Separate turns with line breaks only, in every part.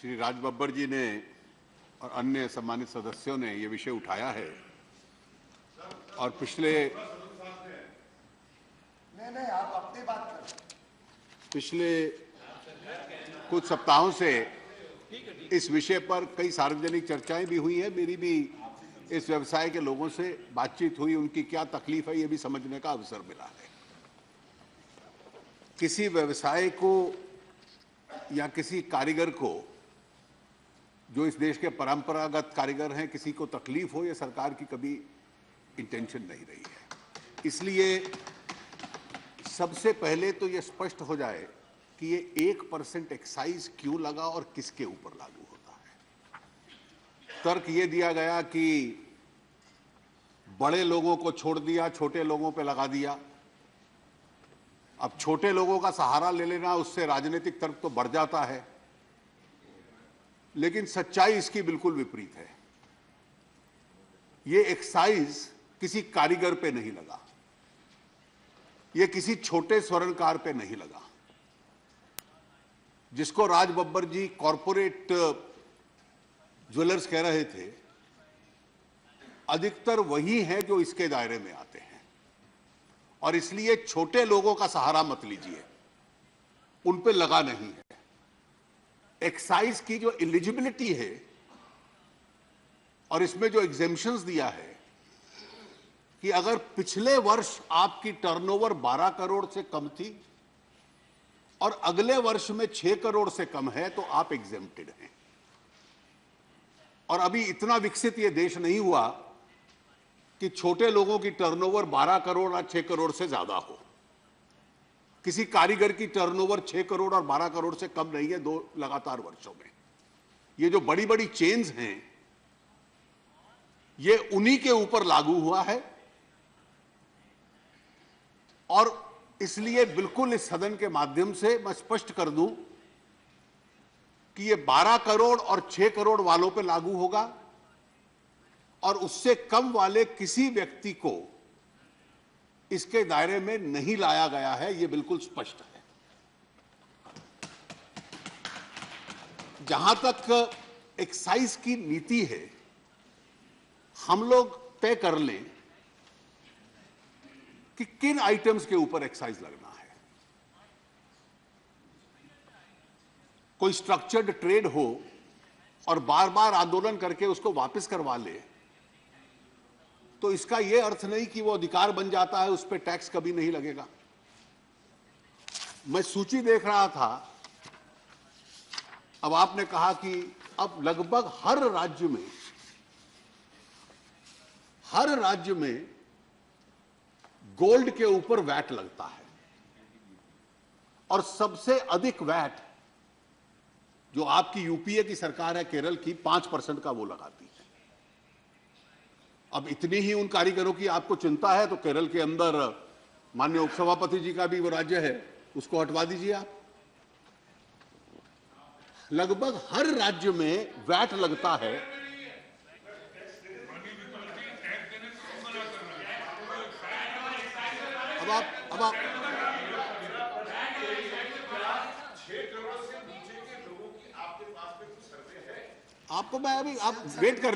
श्री राज बब्बर जी ने और अन्य सम्मानित सदस्यों ने ये विषय उठाया है और पिछले कुछ सप्ताहों से इस विषय पर कई सार्वजनिक चर्चाएं भी हुई हैं। मेरी भी इस व्यवसाय के लोगों से बातचीत हुई, उनकी क्या तकलीफ है ये भी समझने का अवसर मिला है। किसी व्यवसाय को या किसी कारीगर को, जो इस देश के परंपरागत कारीगर हैं, किसी को तकलीफ हो, ये सरकार की कभी इंटेंशन नहीं रही है। इसलिए सबसे पहले तो ये स्पष्ट हो जाए कि ये 1% एक्साइज क्यों लगा और किसके ऊपर लागू होता है। तर्क ये दिया गया कि बड़े लोगों को छोड़ दिया, छोटे लोगों पे लगा दिया। अब छोटे लोगों का सहारा ले लेना, उससे राजनीतिक तर्क तो बढ़ जाता है, लेकिन सच्चाई इसकी बिल्कुल विपरीत है। ये एक्साइज किसी कारीगर पे नहीं लगा, ये किसी छोटे स्वर्णकार पे नहीं लगा। जिसको राज बब्बर जी कॉरपोरेट ज्वेलर्स कह रहे थे, अधिकतर वही हैं जो इसके दायरे में आते हैं। और इसलिए छोटे लोगों का सहारा मत लीजिए, उन पे लगा नहीं है। एक्साइज की जो एलिजिबिलिटी है और इसमें जो एग्जेम्पशंस दिया है कि अगर पिछले वर्ष आपकी टर्नओवर 12 करोड़ से कम थी और अगले वर्ष में 6 करोड़ से कम है तो आप एग्जेम्प्टेड हैं। और अभी इतना विकसित ये देश नहीं हुआ कि छोटे लोगों की टर्नओवर 12 करोड़ या 6 करोड़ से ज्यादा हो। किसी कारीगर की टर्नओवर 6 करोड़ और 12 करोड़ से कम नहीं है 2 लगातार वर्षों में। ये जो बड़ी बड़ी चेन्स हैं, ये उन्हीं के ऊपर लागू हुआ है। और इसलिए बिल्कुल इस सदन के माध्यम से मैं स्पष्ट कर दूं कि ये 12 करोड़ और 6 करोड़ वालों पे लागू होगा और उससे कम वाले किसी व्यक्ति को इसके दायरे में नहीं लाया गया है। ये बिल्कुल स्पष्ट है। जहां तक एक्साइज की नीति है, हम लोग तय कर लें कि किन आइटम्स के ऊपर एक्साइज लगना है। कोई स्ट्रक्चर्ड ट्रेड हो और बार बार आंदोलन करके उसको वापस करवा ले, तो इसका यह अर्थ नहीं कि वो अधिकार बन जाता है, उस पर टैक्स कभी नहीं लगेगा। मैं सूची देख रहा था, अब आपने कहा कि अब लगभग हर राज्य में गोल्ड के ऊपर वैट लगता है और सबसे अधिक वैट जो आपकी यूपीए की सरकार है, केरल की, 5% का वो लगाती है। अब इतनी ही उन कारीगरों की आपको चिंता है तो केरल के अंदर माननीय उपसभापति जी का भी वो राज्य है, उसको हटवा दीजिए आप। लगभग हर राज्य में वैट लगता है। अब आप आपको मैं अभी, आप वेट कर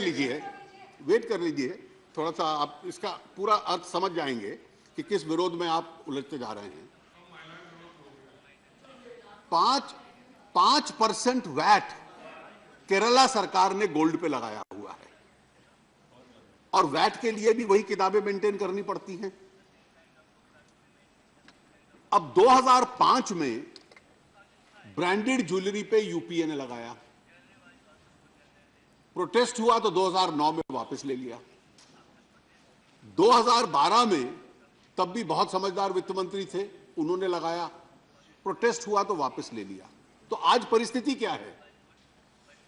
लीजिए थोड़ा सा, आप इसका पूरा अर्थ समझ जाएंगे कि किस विरोध में आप उलझते जा रहे हैं। 5% वैट केरला सरकार ने गोल्ड पे लगाया हुआ है और वैट के लिए भी वही किताबें मेंटेन करनी पड़ती हैं। अब 2005 में ब्रांडेड ज्वेलरी पे यूपीए ने लगाया, प्रोटेस्ट हुआ तो 2009 में वापस ले लिया। 2012 में तब भी बहुत समझदार वित्त मंत्री थे, उन्होंने लगाया, प्रोटेस्ट हुआ तो वापस ले लिया। तो आज परिस्थिति क्या है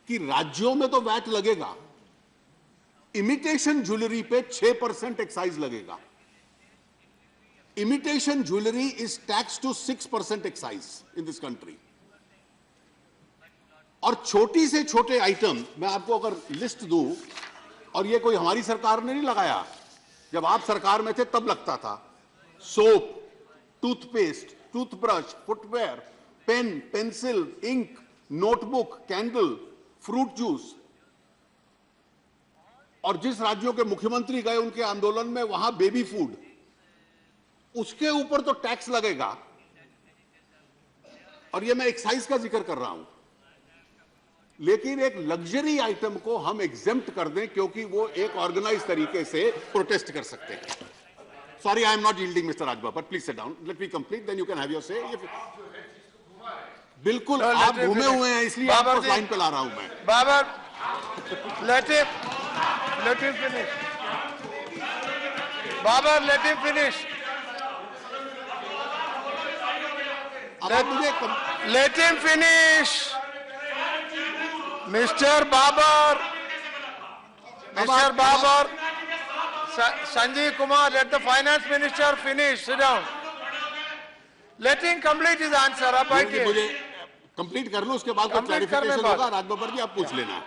कि राज्यों में तो वैट लगेगा, इमिटेशन ज्वेलरी पे 6% एक्साइज लगेगा। Imitation jewelry is taxed to 6% excise in this country. और छोटी से छोटे आइटम मैं आपको अगर लिस्ट दूं, और ये कोई हमारी सरकार ने नहीं लगाया, जब आप सरकार में थे तब लगता था। Soap, toothpaste, toothbrush, footwear, pen, pencil, ink, notebook, candle, fruit juice, और जिस राज्यों के मुख्यमंत्री गए उनके आंदोलन में वहां बेबी फूड, उसके ऊपर तो टैक्स लगेगा। और ये मैं एक्साइज का जिक्र कर रहा हूं, लेकिन एक लग्जरी आइटम को हम एग्जेम्प्ट कर दें क्योंकि वो एक ऑर्गेनाइज तरीके से प्रोटेस्ट कर सकते हैं। Sorry, I am not yielding mister Raj Babbar, please sit down, let me complete, then you can have your say. बिल्कुल आप घूमे हुए हैं, इसलिए आपको लाइन पे ला रहा हूं मैं।
Babar, let him finish. Babar, let him finish. Let him finish. Mr. Babar, Sanjeev Kumar, let the finance minister finish. Sit down. Let him complete his answer. अब बैठिए।
मुझे कंप्लीट कर लो, उसके बाद कोई क्लैरिफिकेशन होगा राजबब्बर जी आप पूछ लेना।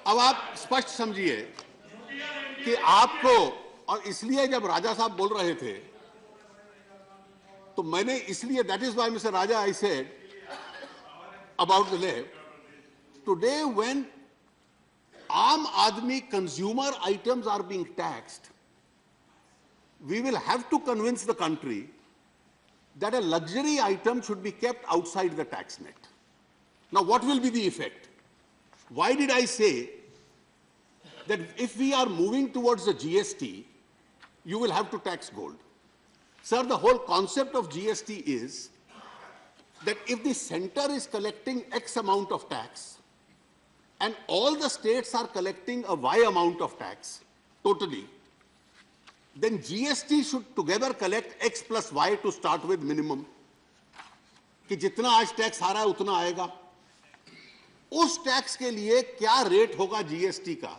अब आप स्पष्ट समझिए कि आपको, और इसलिए जब राजा साहब बोल रहे थे तो मैंने इसलिए, that is why mister Raja I said about the left today when आम आदमी consumer items are being taxed, we will have to convince the country that a luxury item should be kept outside the tax net. Now, what will be the effect? Why did I say that if we are moving towards the GST, you will have to tax gold? Sir, the whole concept of GST is that if the center is collecting X amount of tax and all the states are collecting a Y amount of tax totally, then GST should together collect X plus Y to start with minimum. कि जितना आज tax आ रहा है उतना आएगा। उस tax के लिए क्या रेट होगा जीएसटी का,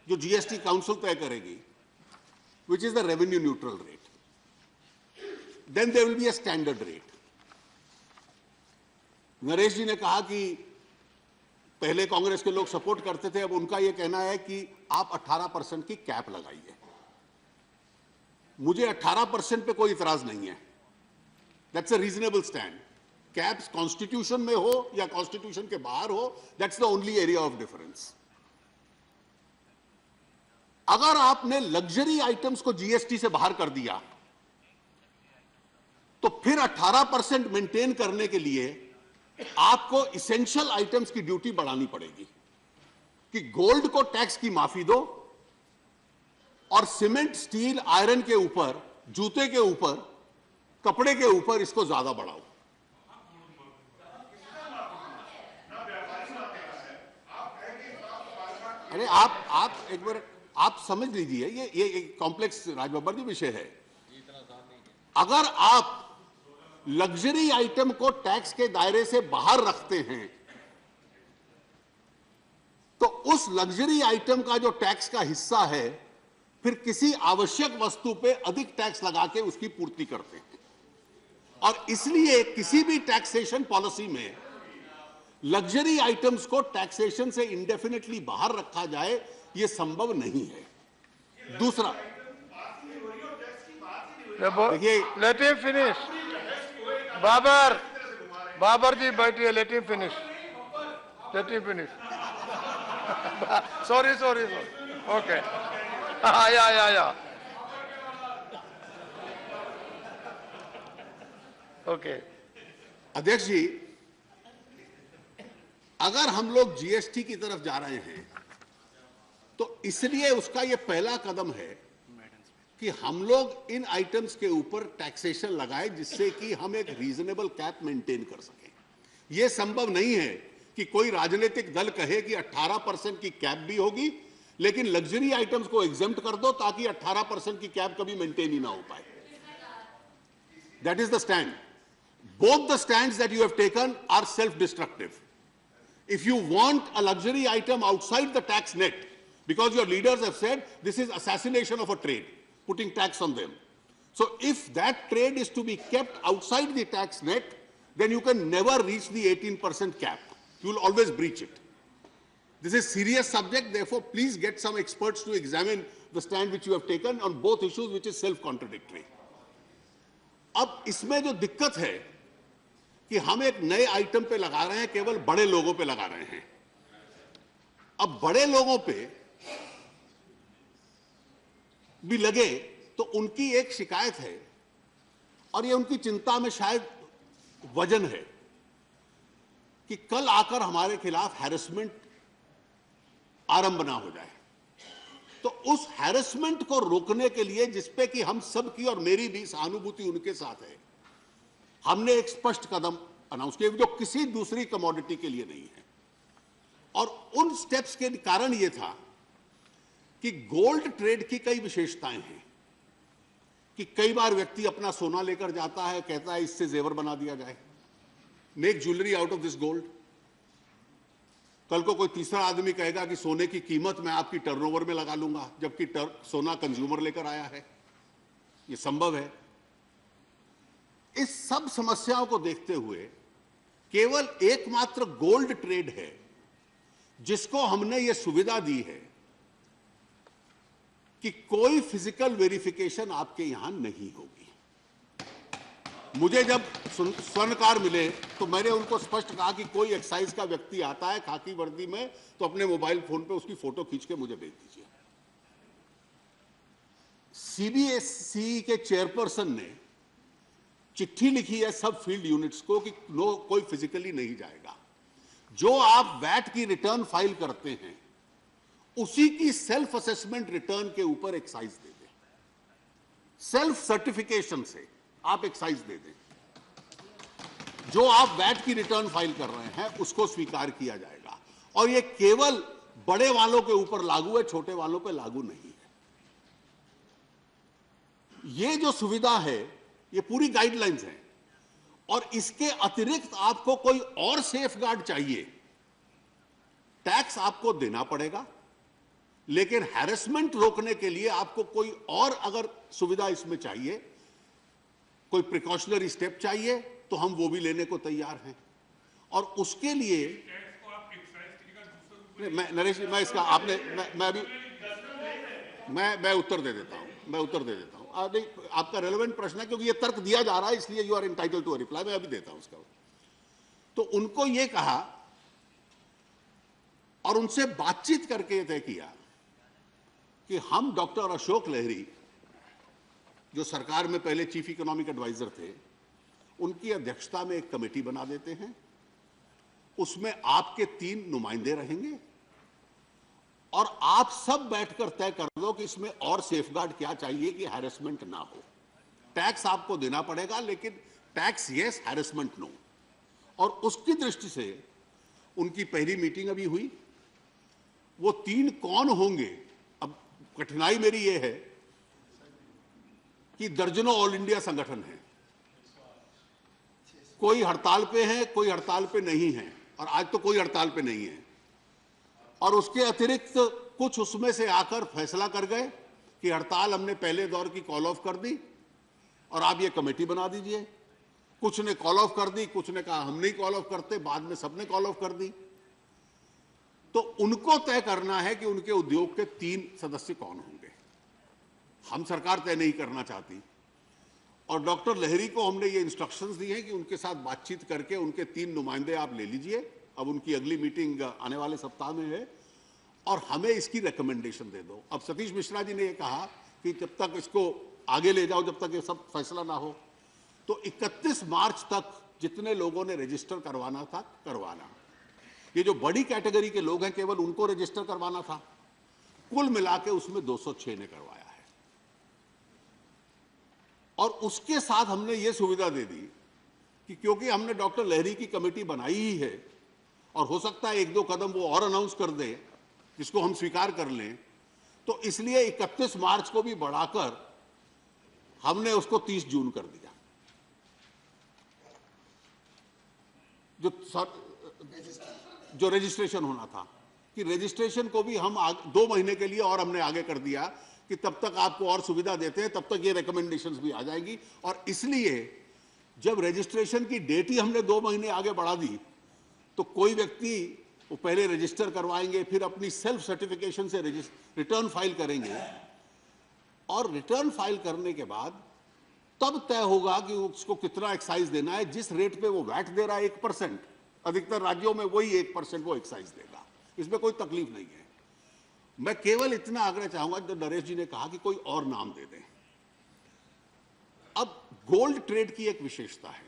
जो जीएसटी काउंसिल तय करेगी, which is the revenue neutral rate. Then there will be a standard rate. Naresh जी ने कहा कि पहले कांग्रेस के लोग सपोर्ट करते थे, अब उनका यह कहना है कि आप 18% की कैप लगाइए। मुझे 18% पे कोई इतराज नहीं है, that's a reasonable stand. Caps constitution में हो या कॉन्स्टिट्यूशन के बाहर हो, that's the only area of difference. अगर आपने लग्जरी आइटम्स को जीएसटी से बाहर कर दिया तो फिर 18% मेंटेन करने के लिए आपको इसेंशियल आइटम्स की ड्यूटी बढ़ानी पड़ेगी कि गोल्ड को टैक्स की माफी दो और सीमेंट, स्टील, आयरन के ऊपर, जूते के ऊपर, कपड़े के ऊपर इसको ज्यादा बढ़ाओ। अरे आप एक बार आप समझ लीजिए, ये एक कॉम्प्लेक्स राजबब्बर जी विषय है। अगर आप लग्जरी आइटम को टैक्स के दायरे से बाहर रखते हैं तो उस लग्जरी आइटम का जो टैक्स का हिस्सा है फिर किसी आवश्यक वस्तु पे अधिक टैक्स लगा के उसकी पूर्ति करते हैं। और इसलिए किसी भी टैक्सेशन पॉलिसी में लग्जरी आइटम्स को टैक्सेशन से इंडेफिनेटली बाहर रखा जाए, यह संभव नहीं है। दूसरा, देखिए,
लेट हिम फिनिश। बाबर जी बैठिए, let him finish. Sorry okay, या ओके।
अध्यक्ष जी, अगर हम लोग जीएसटी की तरफ जा रहे हैं तो इसलिए उसका यह पहला कदम है कि हम लोग इन आइटम्स के ऊपर टैक्सेशन लगाए जिससे कि हम एक रीजनेबल कैप मेंटेन कर सकें। यह संभव नहीं है कि कोई राजनीतिक दल कहे कि 18% की कैप भी होगी लेकिन लग्जरी आइटम्स को एग्जेम्प्ट कर दो ताकि 18% की कैप कभी मेंटेन ही ना हो पाए। That is the stand. Both the stands that you have taken are self destructive. If you want a luxury item outside the tax net, because your leaders have said this is assassination of a trade, putting tax on them. So if that trade is to be kept outside the tax net, then you can never reach the 18% cap. You will always breach it. This is a serious subject, therefore please get some experts to examine the stand which you have taken on both issues, which is self-contradictory. अब इसमें जो दिक्कत है कि हम एक नए item पे लगा रहे हैं, केवल बड़े लोगों पे लगा रहे हैं। अब बड़े लोगों पे भी लगे तो उनकी एक शिकायत है, और ये उनकी चिंता में शायद वजन है, कि कल आकर हमारे खिलाफ हैरेसमेंट आरंभ ना हो जाए। तो उस हैरेसमेंट को रोकने के लिए, जिसपे कि हम सब की और मेरी भी सहानुभूति उनके साथ है, हमने एक स्पष्ट कदम अनाउंस किया जो किसी दूसरी कमोडिटी के लिए नहीं है। और उन स्टेप्स के कारण यह था कि गोल्ड ट्रेड की कई विशेषताएं हैं, कि कई बार व्यक्ति अपना सोना लेकर जाता है, कहता है इससे जेवर बना दिया जाए, make jewellery out of this gold. कल को कोई तीसरा आदमी कहेगा कि सोने की कीमत मैं आपकी टर्नओवर में लगा लूंगा, जबकि सोना कंज्यूमर लेकर आया है। यह संभव है। इस सब समस्याओं को देखते हुए केवल एकमात्र गोल्ड ट्रेड है जिसको हमने यह सुविधा दी है कि कोई फिजिकल वेरिफिकेशन आपके यहां नहीं होगी। मुझे जब स्वर्णकार मिले तो मैंने उनको स्पष्ट कहा कि कोई एक्साइज का व्यक्ति आता है खाकी वर्दी में तो अपने मोबाइल फोन पे उसकी फोटो खींच के मुझे भेज दीजिए। सीबीएसई के चेयरपर्सन ने चिट्ठी लिखी है सब फील्ड यूनिट्स को कि कोई फिजिकली नहीं जाएगा। जो आप वैट की रिटर्न फाइल करते हैं उसी की सेल्फ असेसमेंट रिटर्न के ऊपर एक्साइज दे दें, सेल्फ सर्टिफिकेशन से आप एक्साइज दे दें। जो आप वैट की रिटर्न फाइल कर रहे हैं उसको स्वीकार किया जाएगा। और यह केवल बड़े वालों के ऊपर लागू है, छोटे वालों पर लागू नहीं है। यह जो सुविधा है ये पूरी गाइडलाइंस है, और इसके अतिरिक्त आपको कोई और सेफगार्ड चाहिए, टैक्स आपको देना पड़ेगा, लेकिन हैरेसमेंट रोकने के लिए आपको कोई और अगर सुविधा इसमें चाहिए, कोई प्रिकॉशनरी स्टेप चाहिए, तो हम वो भी लेने को तैयार हैं। और उसके लिए नरेश जी, मैं इसका आपने मैं अभी मैं उत्तर दे देता हूं। नहीं, आपका रेलेवेंट प्रश्न है क्योंकि ये तर्क दिया जा रहा है, इसलिए you are entitled to a reply. मैं अभी देता हूं उसका। तो उनको ये कहा और उनसे बातचीत करके तय किया कि हम डॉक्टर अशोक लहिरी, जो सरकार में पहले चीफ इकोनॉमिक एडवाइजर थे, उनकी अध्यक्षता में एक कमेटी बना देते हैं। उसमें आपके 3 नुमाइंदे रहेंगे और आप सब बैठकर तय कर दो कि इसमें और सेफगार्ड क्या चाहिए कि हैरेसमेंट ना हो। टैक्स आपको देना पड़ेगा, लेकिन टैक्स यस, हैरेसमेंट नो। और उसकी दृष्टि से उनकी पहली मीटिंग अभी हुई। वो 3 कौन होंगे? अब कठिनाई मेरी ये है कि दर्जनों ऑल इंडिया संगठन हैं, कोई हड़ताल पे है, कोई हड़ताल पे नहीं है, और आज तो कोई हड़ताल पे नहीं है। और उसके अतिरिक्त कुछ उसमें से आकर फैसला कर गए कि हड़ताल हमने पहले दौर की कॉल ऑफ कर दी और आप ये कमेटी बना दीजिए। कुछ ने कॉल ऑफ कर दी, कुछ ने कहा हम नहीं कॉल ऑफ करते, बाद में सबने कॉल ऑफ कर दी। तो उनको तय करना है कि उनके उद्योग के 3 सदस्य कौन होंगे। हम सरकार तय नहीं करना चाहती, और डॉक्टर लहिरी को हमने ये इंस्ट्रक्शंस दी हैं कि उनके साथ बातचीत करके उनके 3 नुमाइंदे आप ले लीजिए। अब उनकी अगली मीटिंग आने वाले सप्ताह में है, और हमें इसकी रिकमेंडेशन दे दो। अब सतीश मिश्रा जी ने ये कहा कि जब तक इसको आगे ले जाओ, जब तक ये सब फैसला ना हो, तो 31 मार्च तक जितने लोगों ने रजिस्टर करवाना था करवाना। ये जो बड़ी कैटेगरी के लोग हैं केवल उनको रजिस्टर करवाना था, कुल मिला के उसमें 206 ने करवाया है। और उसके साथ हमने ये सुविधा दे दी कि क्योंकि हमने डॉक्टर लहिरी की कमेटी बनाई ही है, और हो सकता है 1-2 कदम वो और अनाउंस कर दे जिसको हम स्वीकार कर लें, तो इसलिए 31 मार्च को भी बढ़ाकर हमने उसको 30 जून कर दिया। जो रजिस्ट्रेशन होना था, कि रजिस्ट्रेशन को भी हम 2 महीने के लिए और हमने आगे कर दिया कि तब तक आपको और सुविधा देते हैं, तब तक ये रिकमेंडेशंस भी आ जाएंगी। और इसलिए जब रजिस्ट्रेशन की डेट ही हमने 2 महीने आगे बढ़ा दी, तो कोई व्यक्ति वो पहले रजिस्टर करवाएंगे, फिर अपनी सेल्फ सर्टिफिकेशन से रिटर्न फाइल करेंगे, और रिटर्न फाइल करने के बाद तब तय होगा कि उसको कितना एक्साइज देना है। जिस रेट पे वो वैट दे रहा है 1%, अधिकतर राज्यों में वही 1% वो एक्साइज देगा। इसमें कोई तकलीफ नहीं है। मैं केवल इतना आग्रह चाहूंगा, जो नरेश जी ने कहा कि कोई और नाम दे दें। अब गोल्ड ट्रेड की एक विशेषता है,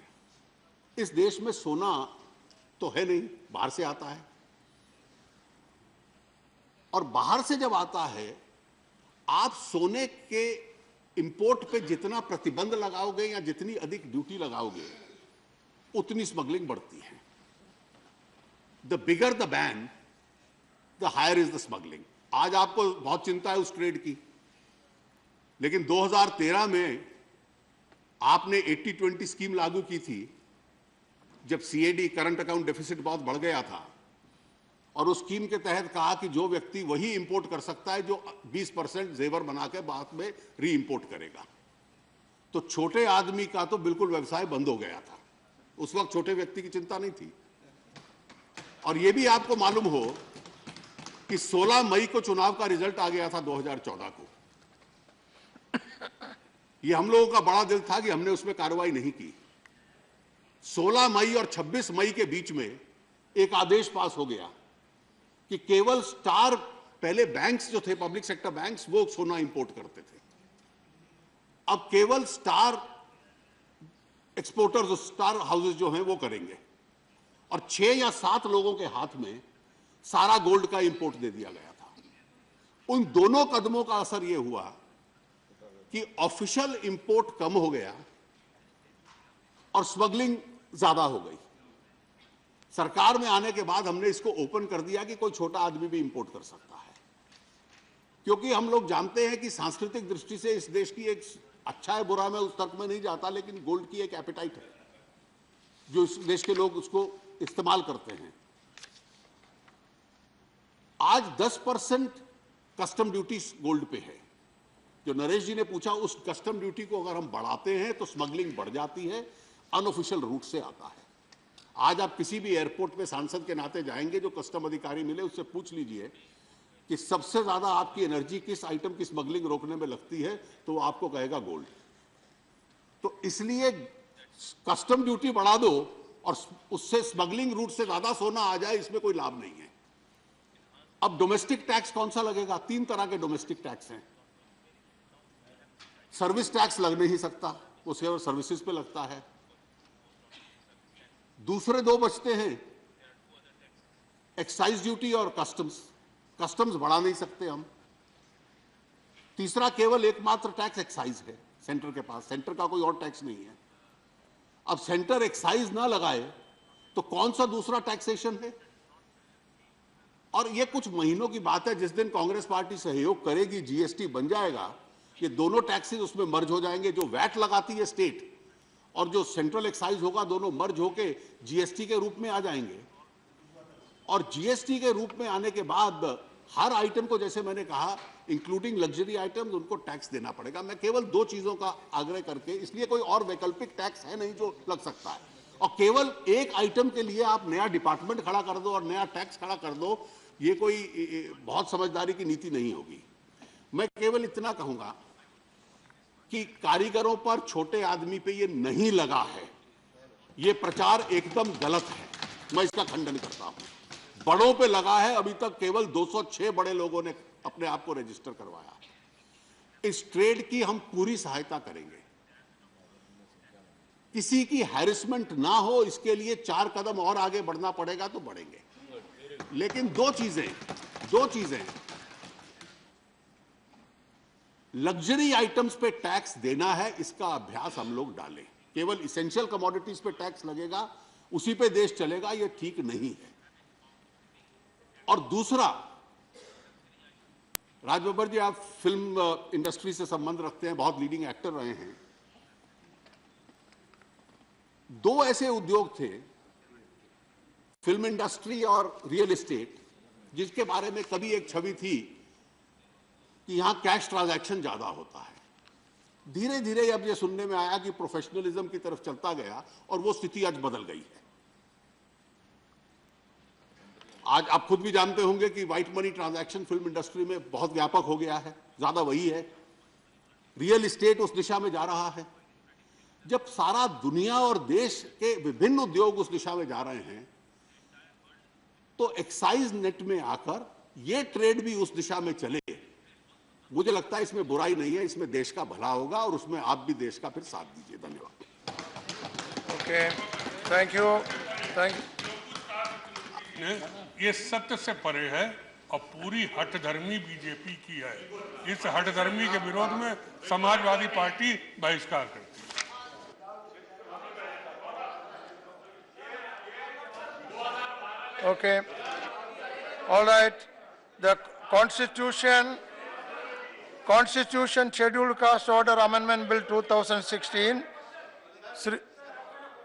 इस देश में सोना तो है नहीं, बाहर से आता है, और बाहर से जब आता है आप सोने के इंपोर्ट पे जितना प्रतिबंध लगाओगे या जितनी अधिक ड्यूटी लगाओगे उतनी स्मगलिंग बढ़ती है। The bigger the ban the higher is the smuggling. आज आपको बहुत चिंता है उस ट्रेड की, लेकिन 2013 में आपने 80-20 स्कीम लागू की थी, जब सीएडी करंट अकाउंट डेफिसिट बहुत बढ़ गया था, और उस स्कीम के तहत कहा कि जो व्यक्ति वही इंपोर्ट कर सकता है जो 20% जेवर बना के बाद में री इंपोर्ट करेगा। तो छोटे आदमी का तो बिल्कुल व्यवसाय बंद हो गया था। उस वक्त छोटे व्यक्ति की चिंता नहीं थी। और यह भी आपको मालूम हो कि 16 मई को चुनाव का रिजल्ट आ गया था 2014 को। यह हम लोगों का बड़ा दिल था कि हमने उसमें कार्रवाई नहीं की। 16 मई और 26 मई के बीच में एक आदेश पास हो गया कि केवल स्टार, पहले बैंक्स जो थे पब्लिक सेक्टर बैंक्स, वो सोना इंपोर्ट करते थे। अब केवल स्टार एक्सपोर्टर्स, स्टार हाउसेस जो हैं वो करेंगे, और 6 या 7 लोगों के हाथ में सारा गोल्ड का इंपोर्ट दे दिया गया था। उन दोनों कदमों का असर यह हुआ कि ऑफिशियल इंपोर्ट कम हो गया और स्मगलिंग ज्यादा हो गई। सरकार में आने के बाद हमने इसको ओपन कर दिया कि कोई छोटा आदमी भी इंपोर्ट कर सकता है, क्योंकि हम लोग जानते हैं कि सांस्कृतिक दृष्टि से इस देश की एक, अच्छा है बुरा मैं उस तर्क में नहीं जाता, लेकिन गोल्ड की एक एपेटाइट है जो इस देश के लोग उसको इस्तेमाल करते हैं। आज 10% कस्टम ड्यूटी गोल्ड पे है। जो नरेश जी ने पूछा, उस कस्टम ड्यूटी को अगर हम बढ़ाते हैं तो स्मगलिंग बढ़ जाती है, अनऑफिशियल रूट से आता है। आज आप किसी भी एयरपोर्ट पे सांसद के नाते जाएंगे, जो कस्टम अधिकारी मिले उससे पूछ लीजिए कि सबसे ज्यादा आपकी एनर्जी किस आइटम की स्मगलिंग रोकने में लगती है, तो वो आपको कहेगा गोल्ड। तो इसलिए कस्टम ड्यूटी बढ़ा दो और उससे स्मगलिंग रूट से ज्यादा सोना आ जाए, इसमें कोई लाभ नहीं है। अब डोमेस्टिक टैक्स कौन सा लगेगा? 3 तरह के डोमेस्टिक टैक्स हैं। सर्विस टैक्स लग नहीं सकता, वो सिर्फ सर्विसेज पे लगता है। दूसरे 2 बचते हैं, एक्साइज ड्यूटी और कस्टम्स। कस्टम्स बढ़ा नहीं सकते हम। तीसरा केवल एकमात्र टैक्स एक्साइज है सेंटर के पास, सेंटर का कोई और टैक्स नहीं है। अब सेंटर एक्साइज ना लगाए तो कौन सा दूसरा टैक्सेशन है? और ये कुछ महीनों की बात है, जिस दिन कांग्रेस पार्टी सहयोग करेगी, जीएसटी बन जाएगा, ये दोनों टैक्सेस उसमें मर्ज हो जाएंगे। जो वैट लगाती है स्टेट और जो सेंट्रल एक्साइज होगा, दोनों मर्ज होके जीएसटी के रूप में आ जाएंगे। और जीएसटी के रूप में आने के बाद हर आइटम को, जैसे मैंने कहा, इंक्लूडिंग लग्जरी आइटम्स, उनको टैक्स देना पड़ेगा। मैं केवल 2 चीजों का आग्रह करके, इसलिए कोई और वैकल्पिक टैक्स है नहीं जो लग सकता है। और केवल एक आइटम के लिए आप नया डिपार्टमेंट खड़ा कर दो और नया टैक्स खड़ा कर दो, ये कोई बहुत समझदारी की नीति नहीं होगी। मैं केवल इतना कहूंगा कि कारीगरों पर, छोटे आदमी पे ये नहीं लगा है, ये प्रचार एकदम गलत है, मैं इसका खंडन करता हूं। बड़ों पे लगा है। अभी तक केवल 206 बड़े लोगों ने अपने आप को रजिस्टर करवाया है। इस ट्रेड की हम पूरी सहायता करेंगे। किसी की हैरेसमेंट ना हो, इसके लिए 4 कदम और आगे बढ़ना पड़ेगा तो बढ़ेंगे। लेकिन 2 चीजें, लग्जरी आइटम्स पे टैक्स देना है, इसका अभ्यास हम लोग डालें। केवल इसेंशियल कमोडिटीज पे टैक्स लगेगा, उसी पे देश चलेगा, यह ठीक नहीं है। और दूसरा, राज बब्बर जी, आप फिल्म इंडस्ट्री से संबंध रखते हैं, बहुत लीडिंग एक्टर रहे हैं। 2 ऐसे उद्योग थे, फिल्म इंडस्ट्री और रियल एस्टेट, जिसके बारे में कभी एक छवि थी कि यहां कैश ट्रांजैक्शन ज्यादा होता है। धीरे धीरे अब यह सुनने में आया कि प्रोफेशनलिज्म की तरफ चलता गया और वो स्थिति आज बदल गई है। आज आप खुद भी जानते होंगे कि white money transaction film industry में बहुत व्यापक हो गया है, ज्यादा वही है। रियल एस्टेट उस दिशा में जा रहा है। जब सारा दुनिया और देश के विभिन्न उद्योग उस दिशा में जा रहे हैं, तो एक्साइज नेट में आकर ये ट्रेड भी उस दिशा में चले, मुझे लगता है इसमें बुराई नहीं है, इसमें देश का भला होगा और उसमें आप भी देश का फिर साथ दीजिए। धन्यवाद।
Okay, thank you, thank you.
ये सत्य से परे है और पूरी हठधर्मी बीजेपी की है। इस हठधर्मी के विरोध में समाजवादी पार्टी बहिष्कार करती है।
Okay. All right. The Constitution Scheduled Caste Order Amendment Bill 2016.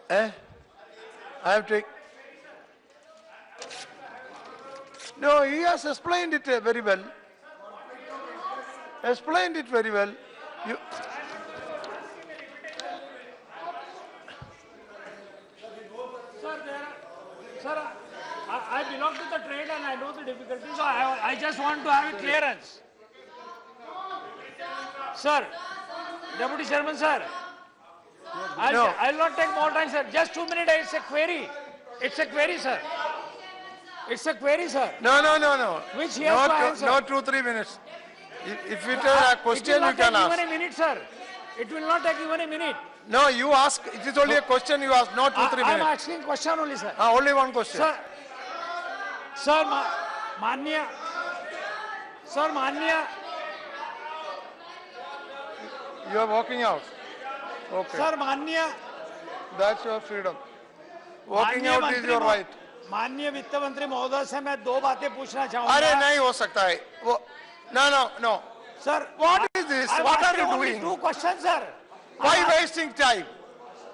I have to. No, he has explained it very well. Explained it very well. You.
Sir, I belong to the trade and I know the difficulties, so I just want to have a clearance. Sir, Deputy Chairman, sir, I'll not take more time, sir. Just 2 minutes, it's a query. It's a query, sir. It's a query, sir.
No.
Which he has to answer.
Not 2-3 minutes. If it is a question, you can ask.
It will not take even a minute, sir. It will not take even a minute.
No, you ask. It is only a question you ask, not 2-3 minutes.
I am asking question only, sir.
Only one question.
Sir, Manya.
You are walking out. Okay.
Sir, Manya.
That's your freedom. Walking out is your right.
माननीय वित्त मंत्री महोदय से मैं 2 बातें पूछना चाहूंगा।
अरे नहीं हो सकता है वो। No.
Sir,
what is this? What are you doing?
2 questions, sir.
Why wasting time?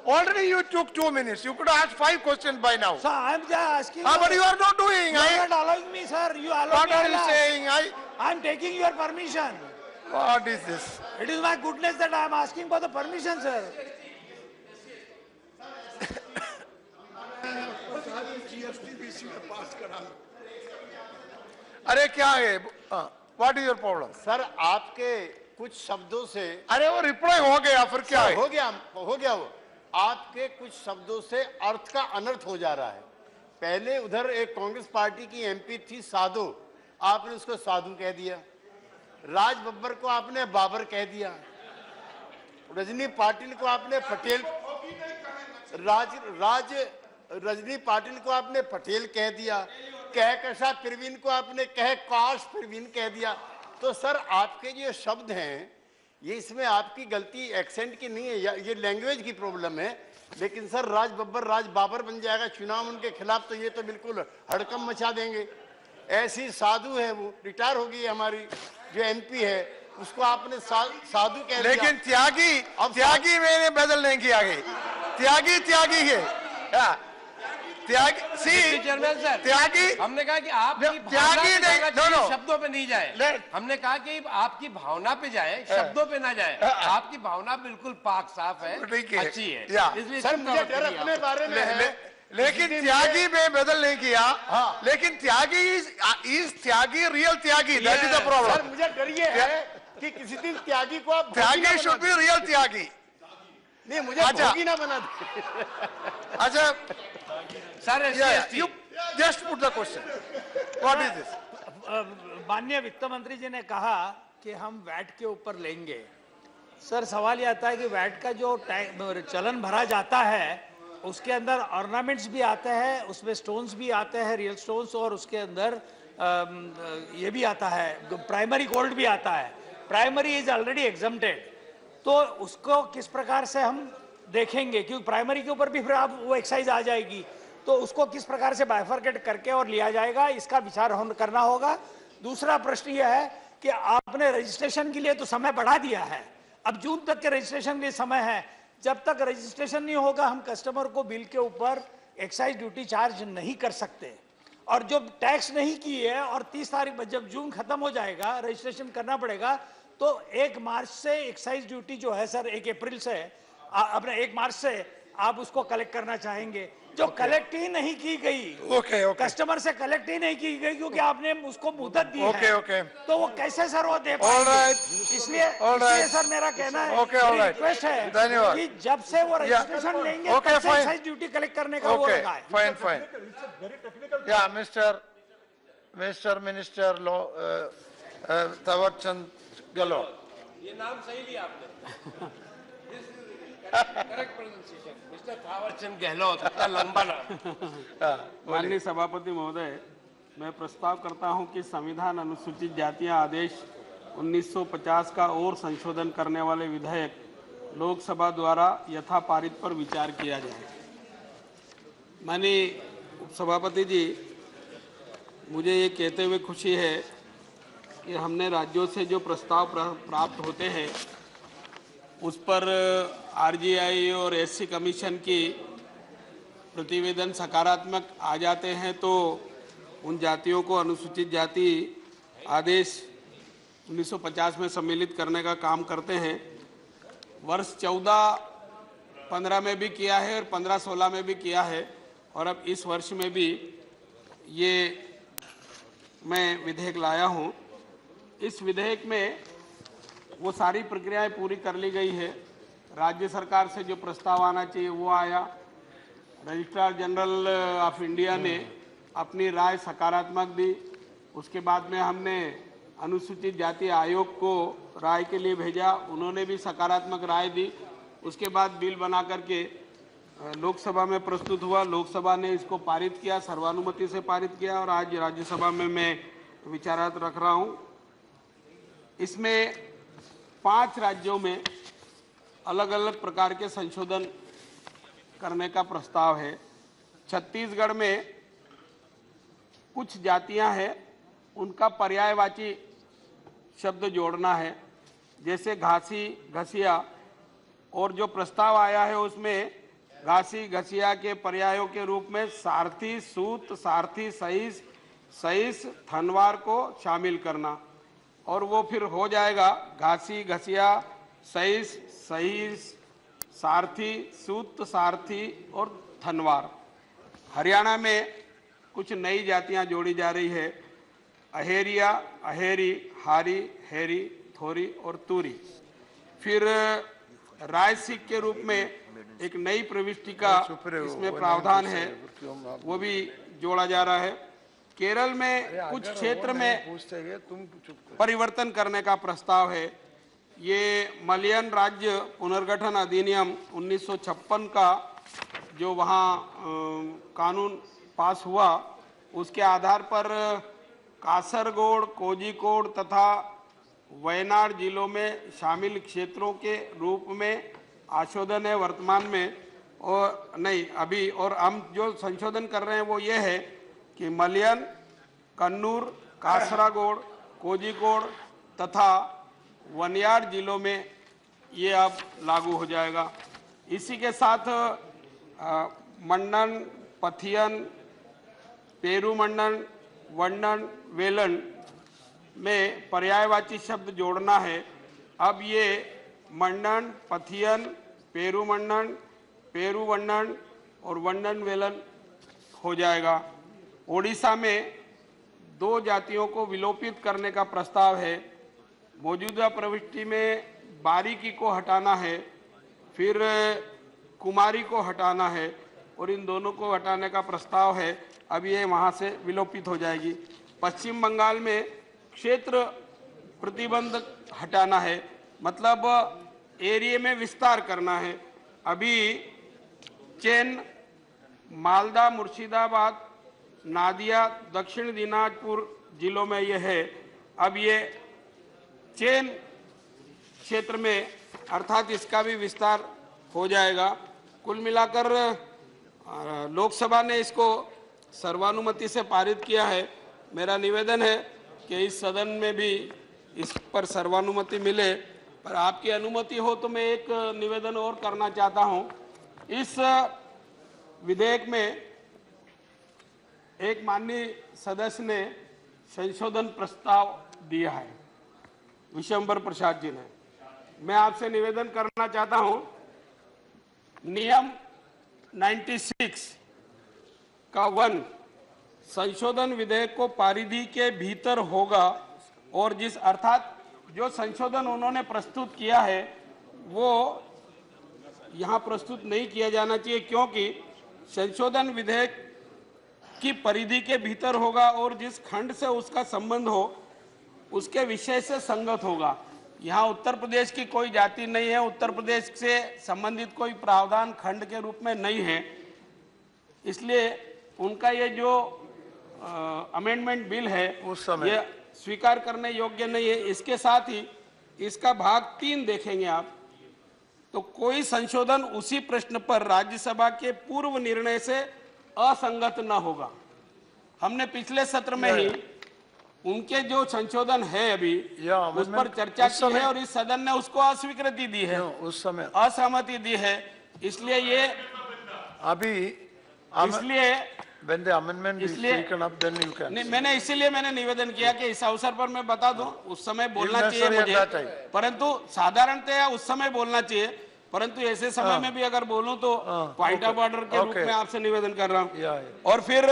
Already you took 2 minutes. You could ask 5 questions by now.
Sir, I am just asking.
But you are not doing.
You are not allowing me, sir. You allow me.
What are you saying?
I am taking your permission.
What is this?
It is my goodness that I am asking for the permission, sir.
अरे क्या है? What is your problem?
Sir आपके कुछ शब्दों से
अरे वो reply हो गया, फिर क्या है?
हो गया वो। आपके कुछ शब्दों से अर्थ का अनर्थ हो जा रहा है। पहले उधर एक कांग्रेस पार्टी की एमपी थी साधु, आपने उसको साधु कह दिया। राज बब्बर को आपने बाबर कह दिया। रजनी पाटिल को आपने पटेल, रजनी पाटिल को आपने पटेल कह दिया। कहकशा परवीन को आपने काश परवीन कह दिया। तो सर आपके जो शब्द हैं ये इसमें आपकी गलती एक्सेंट की नहीं है, ये लैंग्वेज की प्रॉब्लम है। लेकिन सर राज बब्बर राज बाबर बन जाएगा चुनाव उनके खिलाफ, तो ये तो बिल्कुल हड़कंप मचा देंगे। ऐसी साधु है, वो रिटायर हो गई हमारी जो एमपी है, उसको आपने साधु कह दिया।
लेकिन त्यागी मैंने बदल नहीं किया। त्यागी है त्यागी।
हमने कहा कि आप शब्दों पे नहीं जाए। हमने कहा कि आपकी भावना पे जाए, शब्दों पे ना जाए। आपकी भावना बिल्कुल पाक साफ है, अच्छी है। इसलिए
सर मुझे डर अपने बारे में है।
लेकिन त्यागी में बदल नहीं किया। लेकिन Tyagi Tyagi real Tyagi, that is the problem.
Sir मुझे डर ये है कि किसी दिन त्यागी को आप
त्यागी शुड बी रियल त्यागी।
नहीं, मुझे भोगी ना बना दे।
अच्छा
sir,
you just put the question. What is this?
माननीय वित्त मंत्री जी ने कहा कि हम वैट के ऊपर लेंगे। सर सवाल ये आता है कि वैट का जो चलन भरा जाता है उसके अंदर ऑर्नामेंट्स भी आते हैं, उसमें स्टोन्स भी आते हैं, रियल स्टोन्स, और उसके अंदर ये भी आता है, प्राइमरी गोल्ड भी आता है। प्राइमरी इज ऑलरेडी एग्जम्प्टेड, तो उसको किस प्रकार से हम देखेंगे, क्योंकि प्राइमरी के ऊपर भी फिर आप वो एक्साइज आ जाएगी, तो उसको किस प्रकार से बाइफरकेट करके और लिया जाएगा, इसका विचार हम करना होगा। दूसरा प्रश्न यह है कि आपने रजिस्ट्रेशन के लिए तो समय बढ़ा दिया है, अब जून तक के रजिस्ट्रेशन के लिए समय है। जब तक रजिस्ट्रेशन नहीं होगा हम कस्टमर को बिल के ऊपर एक्साइज ड्यूटी चार्ज नहीं कर सकते, और जो टैक्स नहीं की है और 30 तारीख जब जून खत्म हो जाएगा रजिस्ट्रेशन करना पड़ेगा, तो 1 मार्च से एक्साइज ड्यूटी जो है सर 1 अप्रैल से अपने 1 मार्च से आप उसको कलेक्ट करना चाहेंगे, जो कलेक्ट ही नहीं की गई, कस्टमर से कलेक्ट ही नहीं की गई क्योंकि आपने उसको मुद्दत दी है, तो वो कैसे सर वो दे पाएंगे। इसलिए सर मेरा कहना है, रिक्वेस्ट है कि जब से वो रजिस्ट्रेशन लेंगे तब से एक्साइज ड्यूटी कलेक्ट करने का वो लगा है।
फाइन। या mister mister minister Thawarchand Gehlot.
ये नाम सही लिया आपने। Correct pronunciation, mister Thawarchand Gehlot, इतना लंबा नाम।
माननीय सभापति महोदय, मैं प्रस्ताव करता हूं कि संविधान अनुसूचित जातियां आदेश 1950 का और संशोधन करने वाले विधेयक लोकसभा द्वारा यथा पारित पर विचार किया जाए। माननीय सभापति जी, मुझे ये कहते हुए खुशी है कि हमने राज्यों से जो प्रस्ताव प्राप्त होते हैं उस पर आरजीआई और एससी कमीशन की प्रतिवेदन सकारात्मक आ जाते हैं तो उन जातियों को अनुसूचित जाति आदेश 1950 में सम्मिलित करने का काम करते हैं। वर्ष 14-15 में भी किया है और 15-16 में भी किया है और अब इस वर्ष में भी ये मैं विधेयक लाया हूँ। इस विधेयक में वो सारी प्रक्रियाएं पूरी कर ली गई है। राज्य सरकार से जो प्रस्ताव आना चाहिए वो आया। रजिस्ट्रार जनरल ऑफ इंडिया ने अपनी राय सकारात्मक दी। उसके बाद में हमने अनुसूचित जाति आयोग को राय के लिए भेजा, उन्होंने भी सकारात्मक राय दी। उसके बाद बिल बना करके लोकसभा में प्रस्तुत हुआ। लोकसभा ने इसको पारित किया, सर्वानुमति से पारित किया और आज राज्यसभा में मैं विचारार्थ रख रहा हूँ। इसमें 5 राज्यों में अलग अलग प्रकार के संशोधन करने का प्रस्ताव है। छत्तीसगढ़ में कुछ जातियां हैं, उनका पर्यायवाची शब्द जोड़ना है, जैसे घासी, घसिया, और जो प्रस्ताव आया है उसमें घासी, घसिया के पर्यायों के रूप में सारथी, सूत, सारथी, सहीस, सहीस, थनवार को शामिल करना और वो फिर हो जाएगा घासी, घसिया, सहीस, सहीस, सारथी, सूत, सारथी और थनवार। हरियाणा में कुछ नई जातियां जोड़ी जा रही है, अहेरिया, अहेरी, हारी, हेरी, थोरी और तूरी। फिर रायसिक के रूप में एक नई प्रविष्टि का इसमें प्रावधान है, वो भी जोड़ा जा रहा है। केरल में कुछ क्षेत्र में परिवर्तन करने का प्रस्ताव है। ये मलयन राज्य पुनर्गठन अधिनियम 1956 का जो वहाँ कानून पास हुआ, उसके आधार पर कासरगोड, कोझिकोड तथा वयनाड जिलों में शामिल क्षेत्रों के रूप में आशोधन है वर्तमान में, और नहीं अभी, और हम जो संशोधन कर रहे हैं वो ये है कि मलयन, कन्नूर, कासरागोड, कोझिकोड तथा वयनाड जिलों में ये अब लागू हो जाएगा। इसी के साथ मंडन, पथियन, पेरूमंडन, वंडन, वेलन में पर्यायवाची शब्द जोड़ना है। अब ये मंडन, पथियन, पेरूमंडन, पेरूवंडन और वंडन वेलन हो जाएगा। ओडिशा में 2 जातियों को विलोपित करने का प्रस्ताव है। मौजूदा प्रविष्टि में बारीकी को हटाना है, फिर कुमारी को हटाना है और इन दोनों को हटाने का प्रस्ताव है। अब ये वहाँ से विलोपित हो जाएगी। पश्चिम बंगाल में क्षेत्र प्रतिबंध हटाना है, मतलब एरिया में विस्तार करना है। अभी चेन, मालदा, मुर्शिदाबाद, नादिया, दक्षिण दिनाजपुर जिलों में ये है। अब ये चेन क्षेत्र में अर्थात इसका भी विस्तार हो जाएगा। कुल मिलाकर लोकसभा ने इसको सर्वानुमति से पारित किया है। मेरा निवेदन है कि इस सदन में भी इस पर सर्वानुमति मिले, पर आपकी अनुमति हो तो मैं एक निवेदन और करना चाहता हूं। इस विधेयक में एक माननीय सदस्य ने संशोधन प्रस्ताव दिया है, विशंबर प्रसाद जी ने। मैं आपसे निवेदन करना चाहता हूं, नियम 96 का 1 संशोधन विधेयक को परिधि के भीतर होगा और जिस अर्थात जो संशोधन उन्होंने प्रस्तुत किया है वो यहाँ प्रस्तुत नहीं किया जाना चाहिए, क्योंकि संशोधन विधेयक की परिधि के भीतर होगा और जिस खंड से उसका संबंध हो उसके विषय से संगत होगा। यहाँ उत्तर प्रदेश की कोई जाति नहीं है, उत्तर प्रदेश से संबंधित कोई प्रावधान खंड के रूप में नहीं है, इसलिए उनका ये जो अमेंडमेंट बिल है ये स्वीकार करने योग्य नहीं है। इसके साथ ही इसका भाग 3 देखेंगे आप तो कोई संशोधन उसी प्रश्न पर राज्यसभा के पूर्व निर्णय से असंगत न होगा। हमने पिछले सत्र में ही उनके जो संशोधन है अभी उस पर चर्चा की है और इस सदन ने उसको अस्वीकृति दी है,
उस समय
असहमति दी है। इसलिए ये
अभी
इसलिए
when the amendment is taken up, then you can.
मैंने इसीलिए निवेदन किया कि इस अवसर पर मैं बता दूं, उस समय बोलना चाहिए मुझे, परंतु साधारणतः उस समय बोलना चाहिए, परंतु ऐसे समय में भी अगर बोलूं तो पॉइंट ऑफ ऑर्डर के रूप में आपसे निवेदन कर रहा हूं। और फिर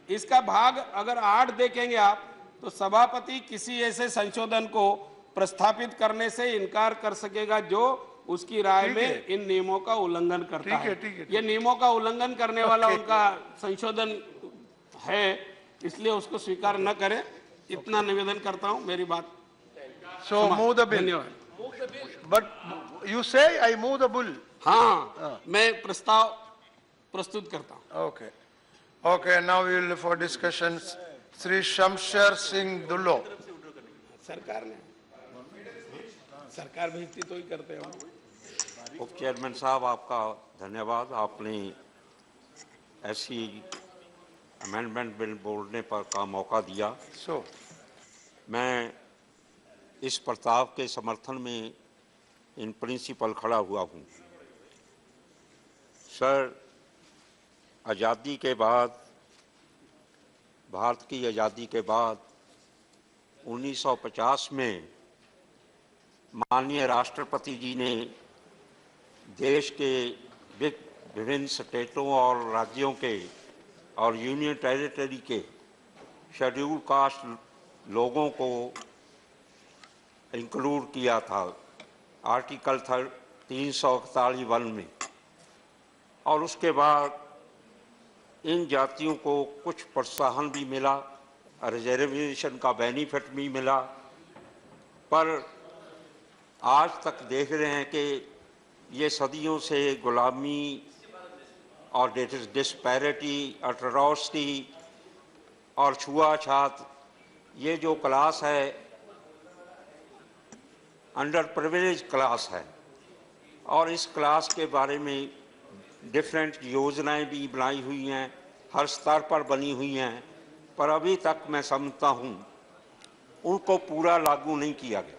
इसका भाग अगर 8 देखेंगे आप तो सभापति किसी ऐसे संशोधन को प्रस्तावित करने से इनकार कर सकेगा जो उसकी राय में इन नियमों का उल्लंघन करता है। ये नियमों का उल्लंघन करने वाला उनका संशोधन है, इसलिए उसको स्वीकार न करें, इतना निवेदन करता हूं। मेरी बात
So move the bill. But you say I move the bill.
हाँ, मैं प्रस्ताव प्रस्तुत करता हूं।
Okay. Okay, now we will for discussions. Shri Shamsher Singh Dullo.
सरकार भेजती तो ही करते हो।
उप चेयरमैन साहब, आपका धन्यवाद। आपने ऐसी अमेंडमेंट बिल बोलने पर का मौका दिया। मैं इस प्रस्ताव के समर्थन में इन प्रिंसिपल खड़ा हुआ हूँ। सर, आज़ादी के बाद, भारत की आज़ादी के बाद 1950 में माननीय राष्ट्रपति जी ने देश के विभिन्न स्टेटों और राज्यों के और यूनियन टेरिटरी के शेड्यूल कास्ट लोगों को इंक्लूड किया था आर्टिकल 341 में, और उसके बाद इन जातियों को कुछ प्रोत्साहन भी मिला, रिजर्वेशन का बेनिफिट भी मिला, पर आज तक देख रहे हैं कि ये सदियों से गुलामी और डिस्पैरिटी, अट्रॉसिटी और छुआछूत, ये जो क्लास है अंडर प्रिविलेज क्लास है, और इस क्लास के बारे में डिफरेंट योजनाएं भी बनाई हुई हैं, हर स्तर पर बनी हुई हैं, पर अभी तक मैं समझता हूँ उनको पूरा लागू नहीं किया गया।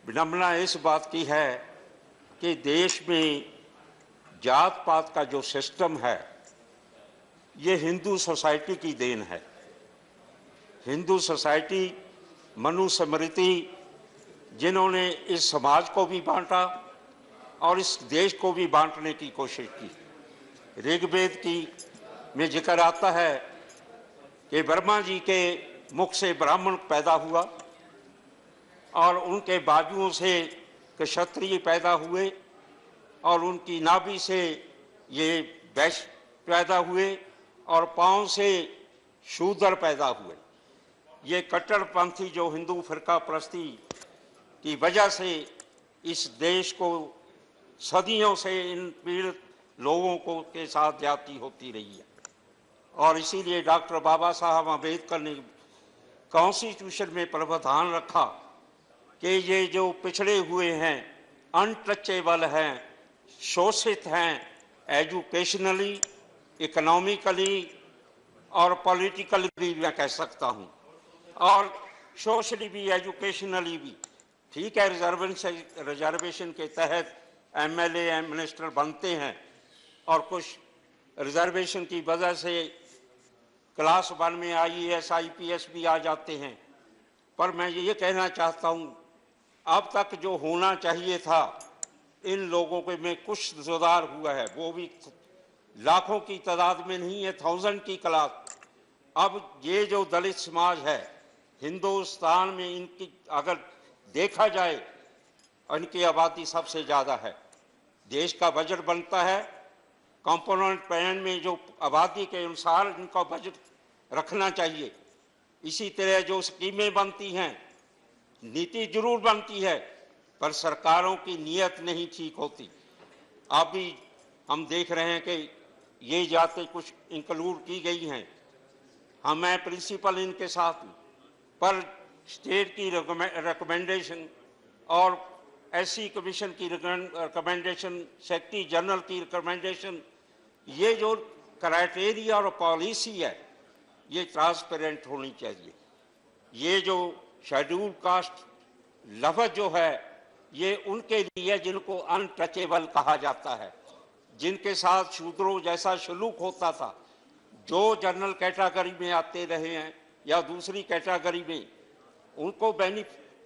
विडंबना इस बात की है कि देश में जात पात का जो सिस्टम है ये हिंदू सोसाइटी की देन है। हिंदू सोसाइटी, मनुस्मृति, जिन्होंने इस समाज को भी बांटा और इस देश को भी बांटने की कोशिश की। ऋग्वेद की में जिक्र आता है कि ब्रह्मा जी के मुख से ब्राह्मण पैदा हुआ और उनके बाजुओं से क्षत्रिय पैदा हुए और उनकी नाभि से ये वैश्य पैदा हुए और पांव से शूद्र पैदा हुए। ये कट्टरपंथी जो हिंदू फिरका परस्ती की वजह से इस देश को सदियों से इन पीड़ित लोगों को के साथ ज्यादती होती रही है, और इसीलिए डॉक्टर बाबा साहब अम्बेडकर ने कॉन्स्टिट्यूशन में प्रावधान रखा कि ये जो पिछड़े हुए हैं, अनटचेबल हैं, शोषित हैं, एजुकेशनली, इकोनॉमिकली और पॉलिटिकली भी मैं कह सकता हूँ, और सोशली भी, एजुकेशनली भी, ठीक है। रिजर्वेशन के तहत एमएलए मिनिस्टर बनते हैं और कुछ रिजर्वेशन की वजह से क्लास 1 में आईएएस आईपीएस भी आ जाते हैं। पर मैं ये कहना चाहता हूँ, अब तक जो होना चाहिए था इन लोगों के में कुछ सुधार हुआ है, वो भी लाखों की तादाद में नहीं है, 1000 की क्लास। अब ये जो दलित समाज है हिंदुस्तान में, इनकी अगर देखा जाए इनकी आबादी सबसे ज़्यादा है। देश का बजट बनता है कंपोनेंट प्लान में जो आबादी के अनुसार इनका बजट रखना चाहिए। इसी तरह जो स्कीमें बनती हैं, नीति जरूर बनती है, पर सरकारों की नीयत नहीं ठीक होती। अभी हम देख रहे हैं कि ये जाते कुछ इंक्लूड की गई हैं, मैं प्रिंसिपल इनके साथ हूँ, पर स्टेट की रिकमेंडेशन और एससी कमीशन की रिकमेंडेशन, सेक्रेटरी जनरल की रिकमेंडेशन, ये जो क्राइटेरिया और पॉलिसी है ये ट्रांसपेरेंट होनी चाहिए। ये जो शेड्यूल कास्ट लफ्ज़ जो है ये उनके लिए जिनको अनटचेबल कहा जाता है, जिनके साथ शूद्रों जैसा सलूक होता था, जो जनरल कैटेगरी में आते रहे हैं या दूसरी कैटेगरी में, उनको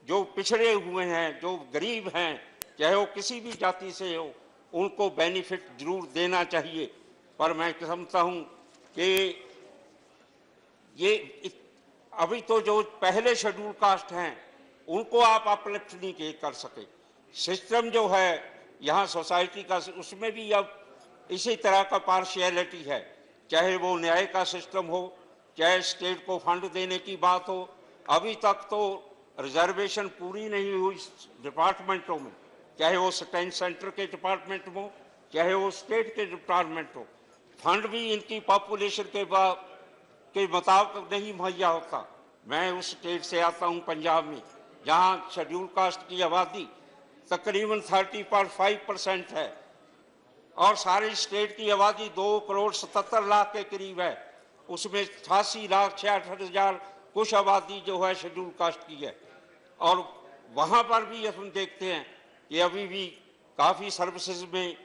जो पिछड़े हुए हैं, जो गरीब हैं, चाहे वो किसी भी जाति से हो, उनको बेनिफिट जरूर देना चाहिए। पर मैं समझता हूँ कि ये अभी तो जो पहले शेड्यूल कास्ट हैं उनको आप अपलिफ्ट नहीं कर सके। सिस्टम जो है यहाँ सोसाइटी का, उसमें भी अब इसी तरह का पार्शियलिटी है, चाहे वो न्याय का सिस्टम हो, चाहे स्टेट को फंड देने की बात हो। अभी तक तो रिजर्वेशन पूरी नहीं हुई डिपार्टमेंटों में, चाहे वो स्टैंड सेंटर के डिपार्टमेंट हो, चाहे वो स्टेट के डिपार्टमेंट हो। फंड भी इनकी पॉपुलेशन के मुताबिक नहीं मुहैया होता। मैं उस स्टेट से आता हूँ पंजाब में, जहाँ शेड्यूल कास्ट की आबादी तकरीबन 30.5% है और सारी स्टेट की आबादी 2,77,00,000 के करीब है। उसमें 88,66,000 कुछ आबादी जो है शेड्यूल कास्ट की है। और वहाँ पर भी हम देखते हैं कि अभी भी काफ़ी सर्विसेज में